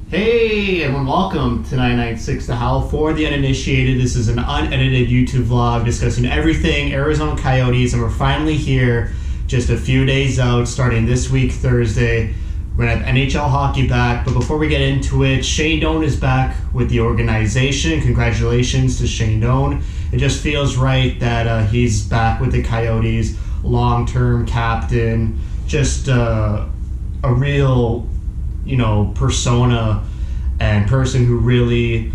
Hey everyone, welcome to 996 The Howl. For the uninitiated, this is an unedited YouTube vlog discussing everything Arizona Coyotes, and we're finally here just a few days out, starting this week, Thursday. We're going to have NHL hockey back, but before we get into it, Shane Doan is back with the organization. Congratulations to Shane Doan. It just feels right that he's back with the Coyotes, long-term captain, just a real persona and person who really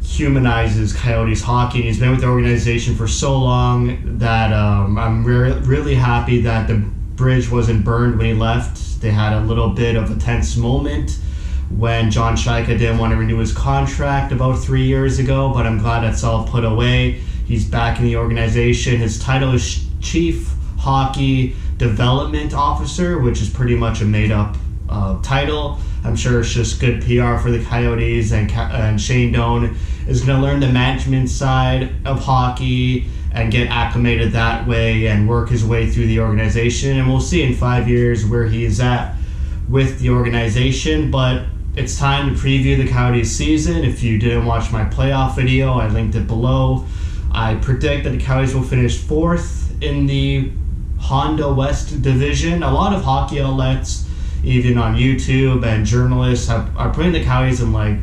humanizes Coyotes hockey. And he's been with the organization for so long that I'm really happy that the bridge wasn't burned when he left. They had a little bit of a tense moment when John Shaika didn't want to renew his contract about 3 years ago, but I'm glad that's all put away. He's back in the organization. His title is Chief Hockey Development Officer, which is pretty much a made-up title. I'm sure it's just good PR for the Coyotes, and Shane Doan is going to learn the management side of hockey and get acclimated that way and work his way through the organization. And we'll see in 5 years where he is at with the organization. But it's time to preview the Coyotes season. If you didn't watch my playoff video, I linked it below. I predict that the Coyotes will finish fourth in the Honda West Division. A lot of hockey outlets, even on YouTube, and journalists are putting the Coyotes in like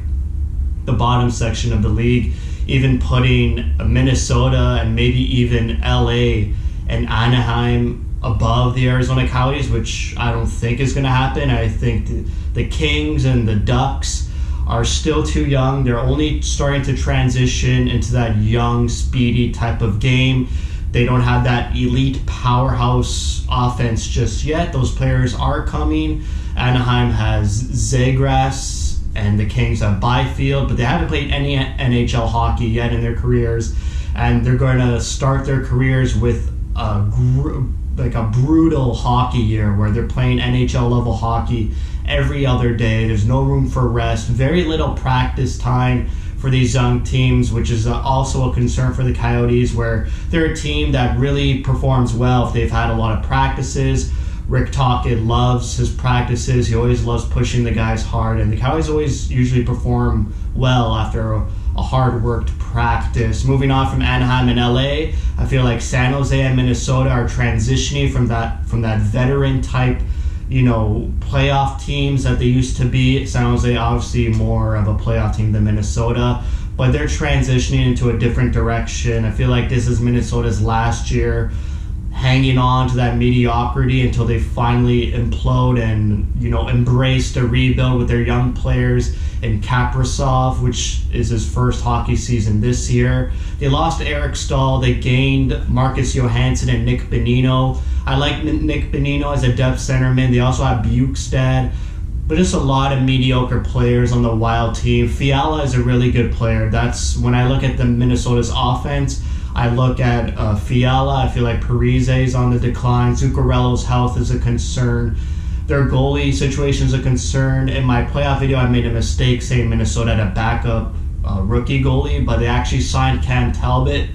the bottom section of the league, even putting Minnesota and maybe even LA and Anaheim above the Arizona Coyotes, which I don't think is going to happen. I think the Kings and the Ducks are still too young. They're only starting to transition into that young, speedy type of game. They don't have that elite powerhouse offense just yet. Those players are coming. Anaheim has Zegras and the Kings have Byfield, but they haven't played any NHL hockey yet in their careers. And they're going to start their careers with a brutal hockey year where they're playing NHL level hockey every other day. There's no room for rest, very little practice time for these young teams, which is also a concern for the Coyotes, where they're a team that really performs well if they've had a lot of practices. Rick Tocchet loves his practices. He always loves pushing the guys hard, and the Coyotes always usually perform well after a hard-worked practice. Moving on from Anaheim and LA, I feel like San Jose and Minnesota are transitioning from that veteran type playoff teams that they used to be. San Jose obviously more of a playoff team than Minnesota, but they're transitioning into a different direction. I feel like this is Minnesota's last year hanging on to that mediocrity until they finally implode and embrace the rebuild with their young players in Kaprizov, which is his first hockey season this year. They lost Eric Stahl. They gained Marcus Johansson and Nick Bonino. I like Nick Bonino as a depth centerman. They also have Bukestad, but just a lot of mediocre players on the Wild team. Fiala is a really good player. That's when I look at the Minnesota's offense, I look at Fiala. I feel like Parise is on the decline. Zuccarello's health is a concern. Their goalie situation is a concern. In my playoff video, I made a mistake saying Minnesota had a backup rookie goalie, but they actually signed Cam Talbot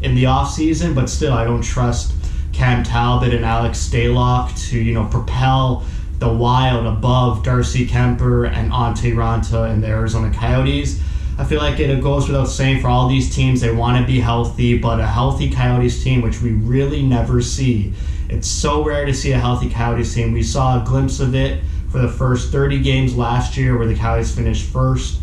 in the offseason. But still, I don't trust Cam Talbot and Alex Stalock to propel the Wild above Darcy Kemper and Ante Ranta and the Arizona Coyotes. I feel like it goes without saying for all these teams, they want to be healthy, but a healthy Coyotes team, which we really never see. It's so rare to see a healthy Coyotes team. We saw a glimpse of it for the first 30 games last year where the Coyotes finished first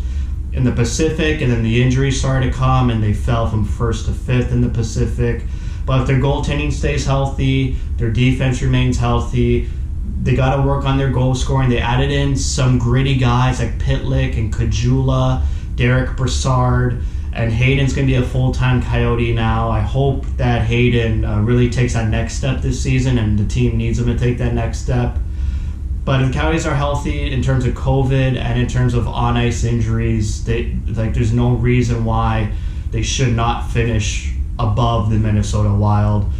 in the Pacific, and then the injuries started to come and they fell from first to fifth in the Pacific. But if their goaltending stays healthy, their defense remains healthy, they got to work on their goal scoring. They added in some gritty guys like Pitlick and Kajula, Derek Brassard, and Hayden's going to be a full-time Coyote now. I hope that Hayden really takes that next step this season, and the team needs him to take that next step. But if the Coyotes are healthy in terms of COVID and in terms of on-ice injuries, there's no reason why they should not finish above the Minnesota Wild.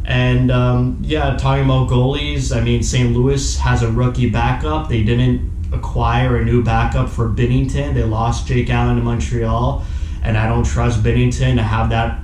And talking about goalies, I mean, St. Louis has a rookie backup. They didn't acquire a new backup for Binnington. They lost Jake Allen to Montreal, and I don't trust Binnington to have that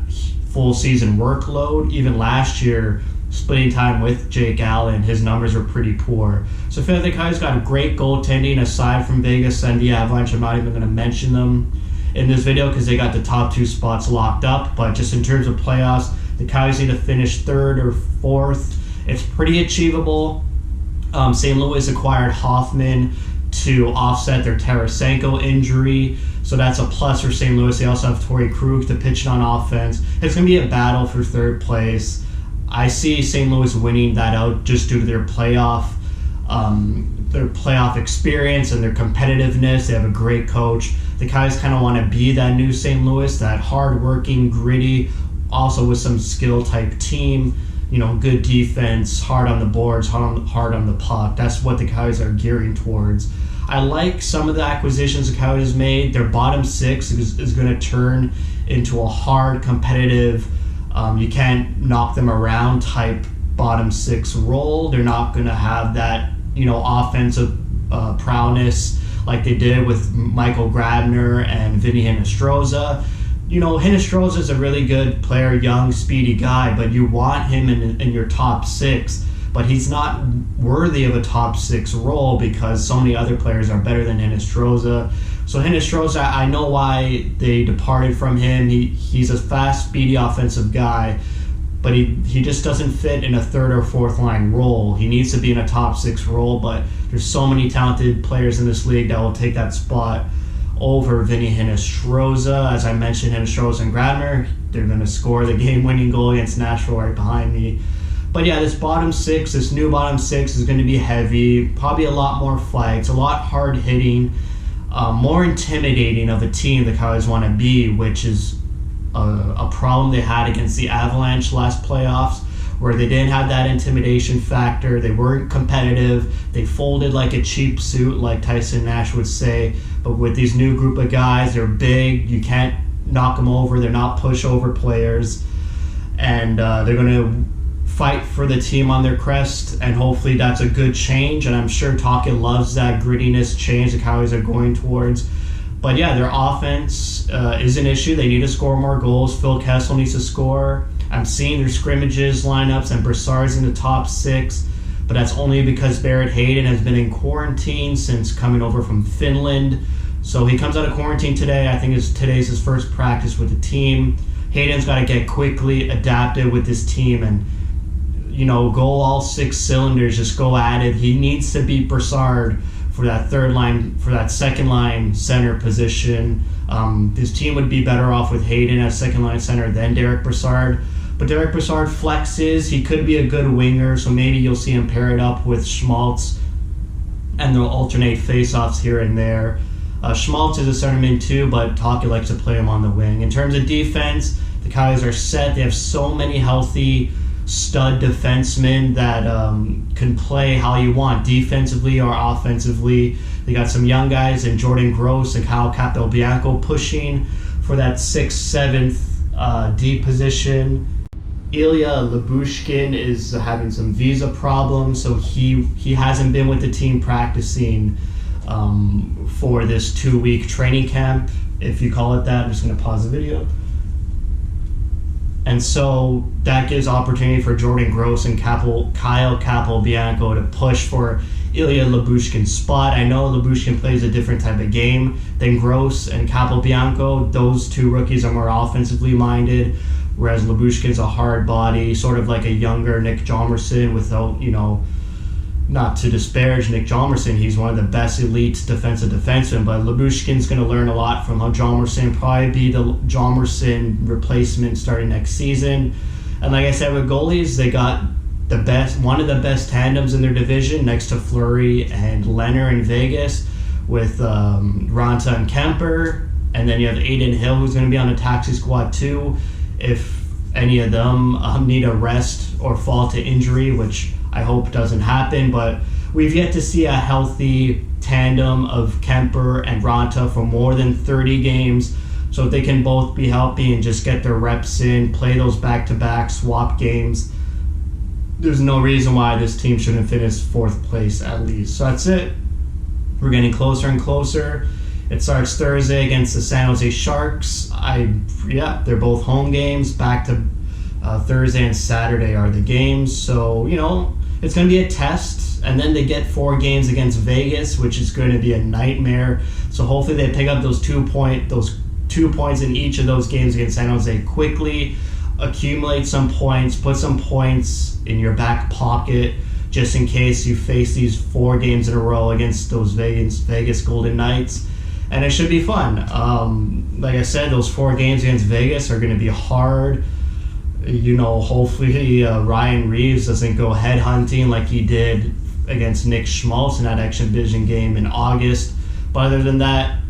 full season workload. Even last year, splitting time with Jake Allen, his numbers were pretty poor. So I feel like the Coyotes got a great goaltending aside from Vegas and the Avalanche. I'm not even going to mention them in this video because they got the top 2 spots locked up. But just in terms of playoffs, the Coyotes need to finish 3rd or 4th. It's pretty achievable. St. Louis acquired Hoffman to offset their Tarasenko injury, so that's a plus for St. Louis. They also have Torrey Krug to pitch on offense. It's going to be a battle for 3rd place. I see St. Louis winning that out just due to their playoff experience and their competitiveness. They have a great coach. The Coyotes kind of want to be that new St. Louis, that hard-working, gritty, also with some skill type team. Good defense, hard on the boards, hard on the puck. That's what the Coyotes are gearing towards. I like some of the acquisitions the Coyotes made. Their bottom 6 is going to turn into a hard, competitive, you can't knock them around type bottom 6 role. They're not going to have that, offensive prowess like they did with Michael Grabner and Vinny Hinostroza. Hinostroza is a really good player, young, speedy guy, but you want him in your top 6. But he's not worthy of a top 6 role because so many other players are better than Hinostroza. So Hinostroza, I know why they departed from him. He's a fast, speedy offensive guy, but he just doesn't fit in a 3rd or 4th line role. He needs to be in a top 6 role, but there's so many talented players in this league that will take that spot over Vinny Hinostroza. As I mentioned, Hinostroza and Grabner, they're going to score the game-winning goal against Nashville right behind me. But yeah, this new bottom 6 is going to be heavy, probably a lot more fights, a lot hard-hitting, more intimidating of a team the Coyotes want to be, which is a problem they had against the Avalanche last playoffs, where they didn't have that intimidation factor. They weren't competitive. They folded like a cheap suit, like Tyson Nash would say. But with these new group of guys, they're big. You can't knock them over. They're not pushover players. And they're going to fight for the team on their crest, and hopefully that's a good change. And I'm sure Talkin loves that grittiness change the Coyotes are going towards. But yeah, their offense is an issue. They need to score more goals. Phil Kessel needs to score. I'm seeing their scrimmages, lineups, and Brassard's in the top 6, but that's only because Barrett Hayden has been in quarantine since coming over from Finland. So he comes out of quarantine today. I think today's his first practice with the team. Hayden's got to get quickly adapted with this team and go all 6 cylinders, just go at it. He needs to beat Brassard for that 3rd line, for that 2nd line center position. This team would be better off with Hayden as 2nd line center than Derek Brassard. But Derek Brassard flexes. He could be a good winger, so maybe you'll see him pair it up with Schmaltz, and they'll alternate faceoffs here and there. Schmaltz is a centerman too, but Talkin likes to play him on the wing. In terms of defense, the Coyotes are set. They have so many healthy stud defensemen that can play how you want, defensively or offensively. They got some young guys in Jordan Gross and Kyle Capelbianco pushing for that 6th, 7th D position. Ilya Lyubushkin is having some visa problems, so he hasn't been with the team practicing for this 2-week training camp, if you call it that. I'm just going to pause the video. And so that gives opportunity for Jordan Gross and Kyle Capelbianco to push for Ilya Lyubushkin's spot. I know Lyubushkin plays a different type of game than Gross and Capelbianco. Those 2 rookies are more offensively minded, whereas Lyubushkin's a hard body, sort of like a younger Nick Hjalmarsson without, not to disparage Nick Hjalmarsson. He's one of the best elite defensive defensemen, but Lyubushkin's going to learn a lot from Hjalmarsson, probably be the Hjalmarsson replacement starting next season. And like I said, with goalies, they got one of the best tandems in their division next to Fleury and Leonard in Vegas with Ranta and Kemper. And then you have Aiden Hill, who's going to be on a taxi squad too, if any of them need a rest or fall to injury, which I hope doesn't happen. But we've yet to see a healthy tandem of Kemper and Ranta for more than 30 games. So if they can both be healthy and just get their reps in, play those back-to-back swap games, there's no reason why this team shouldn't finish 4th place at least. So that's it. We're getting closer and closer. It starts Thursday against the San Jose Sharks. They're both home games, back to Thursday and Saturday are the games. So, it's going to be a test. And then they get 4 games against Vegas, which is going to be a nightmare. So hopefully they pick up those 2 points in each of those games against San Jose quickly, accumulate some points, put some points in your back pocket just in case you face these 4 games in a row against those Vegas Golden Knights. And it should be fun. Like I said, those 4 games against Vegas are going to be hard. Hopefully Ryan Reeves doesn't go headhunting like he did against Nick Schmaltz in that exhibition game in August. But other than that,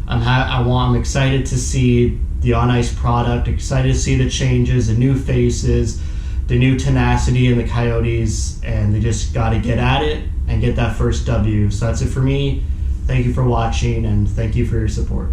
I'm excited to see the on-ice product, excited to see the changes, the new faces, the new tenacity in the Coyotes, and they just got to get at it and get that first W. So that's it for me. Thank you for watching, and thank you for your support.